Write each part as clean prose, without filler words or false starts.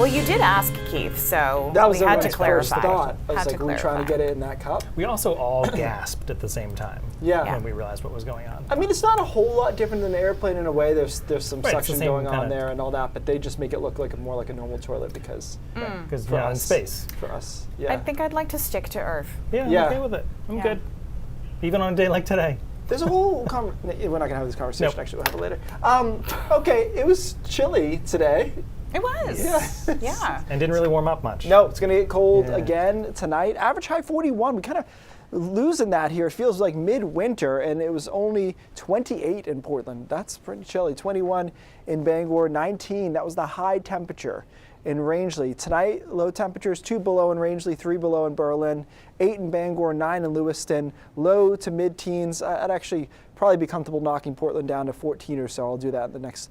Well, you did ask Keith, so That was we had to my clarify. first thought. I was Had to like, are we trying to get it in that cup? We also all gasped at the same time. Yeah. When we realized what was going on. I mean, it's not a whole lot different than an airplane in a way. There's some Right, it's the suction same going on kinda- there and all that, but they just make it look like more like a normal toilet because Because for in us. space. For us, I yeah. think I'd like to stick to Earth. Yeah, I'm Yeah. okay with it. I'm Yeah. good. Even on a day like today. There's a whole we're not gonna have this conversation. Nope. Actually, we'll have it later. Okay, it was chilly today. It was. Yeah. Yeah. And didn't really warm up much. No, it's gonna get cold Yeah. again tonight. Average high 41. We kind of losing that here. It feels like midwinter, and it was only 28 in Portland. That's pretty chilly. 21 in Bangor, 19. That was the high temperature in Rangeley. Tonight, low temperatures, 2 below in Rangeley, 3 below in Berlin, 8 in Bangor, 9 in Lewiston, low to mid-teens. I'd actually probably be comfortable knocking Portland down to 14 or so. I'll do that in the next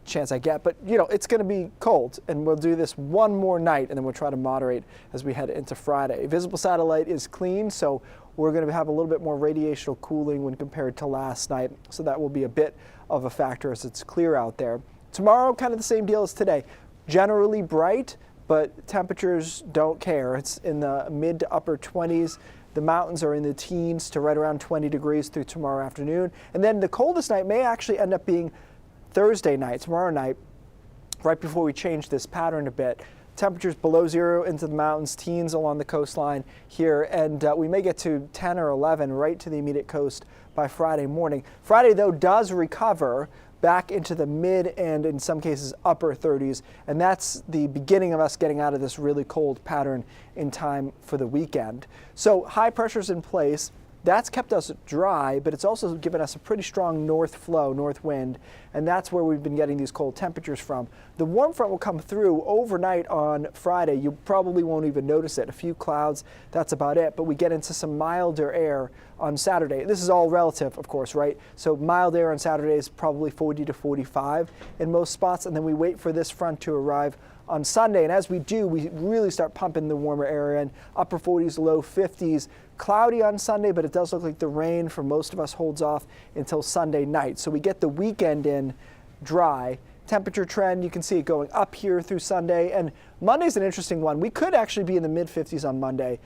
chance I get. But, you know, it's going to be cold, and we'll do this one more night, and then we'll try to moderate as we head into Friday. Visible satellite is clean, so we're going to have a little bit more radiational cooling when compared to last night, so that will be a bit of a factor as it's clear out there. Tomorrow, kind of the same deal as today. Generally bright, but temperatures don't care. It's in the mid to upper 20s. The mountains are in the teens to right around 20 degrees through tomorrow afternoon. And then the coldest night may actually end up being Thursday night, tomorrow night, right before we change this pattern a bit. Temperatures below zero into the mountains, teens along the coastline here, and we may get to 10 or 11 right to the immediate coast by Friday morning. Friday, though, does recover back into the mid and in some cases upper 30s, and that's the beginning of us getting out of this really cold pattern in time for the weekend. So high pressure's in place. That's kept us dry, but it's also given us a pretty strong north flow, north wind, and that's where we've been getting these cold temperatures from. The warm front will come through overnight on Friday. You probably won't even notice it. A few clouds, that's about it, but we get into some milder air on Saturday. This is all relative, of course, right? So mild air on Saturday is probably 40 to 45 in most spots, and then we wait for this front to arrive on Sunday, and as we do, we really start pumping the warmer air in, upper 40s, low 50s. Cloudy on Sunday, but it does look like the rain for most of us holds off until Sunday night. So we get the weekend in dry. Temperature trend, you can see it going up here through Sunday, and Monday's an interesting one. We could actually be in the mid-50s on Monday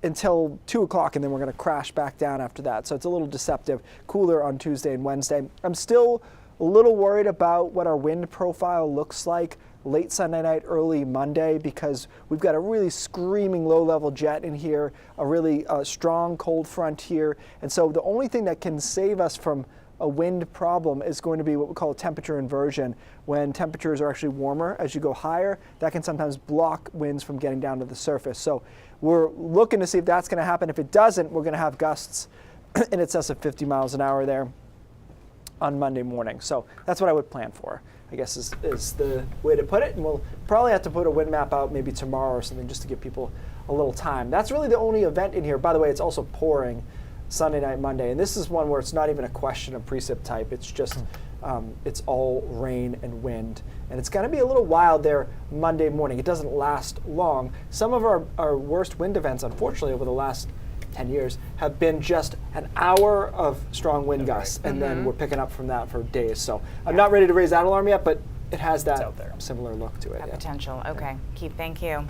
until 2 o'clock, and then we're going to crash back down after that. So it's a little deceptive. Cooler on Tuesday and Wednesday. I'm still a little worried about what our wind profile looks like late Sunday night, early Monday, because we've got a really screaming low-level jet in here, a really strong cold front here. And so the only thing that can save us from a wind problem is going to be what we call a temperature inversion. When temperatures are actually warmer as you go higher, that can sometimes block winds from getting down to the surface. So we're looking to see if that's going to happen. If it doesn't, we're going to have gusts in excess of 50 miles an hour there on Monday morning. So that's what I would plan for, I guess is the way to put it. And we'll probably have to put a wind map out maybe tomorrow or something just to give people a little time. That's really the only event in here. By the way, it's also pouring Sunday night, Monday. And this is one where it's not even a question of precip type. It's just, it's all rain and wind. And it's going to be a little wild there Monday morning. It doesn't last long. Some of our worst wind events, unfortunately, over the last 10 years have been just an hour of strong wind gusts, and then we're picking up from that for days. So I'm not ready to raise that alarm yet, but it has that similar look to it. That potential. Okay. Keith, thank you.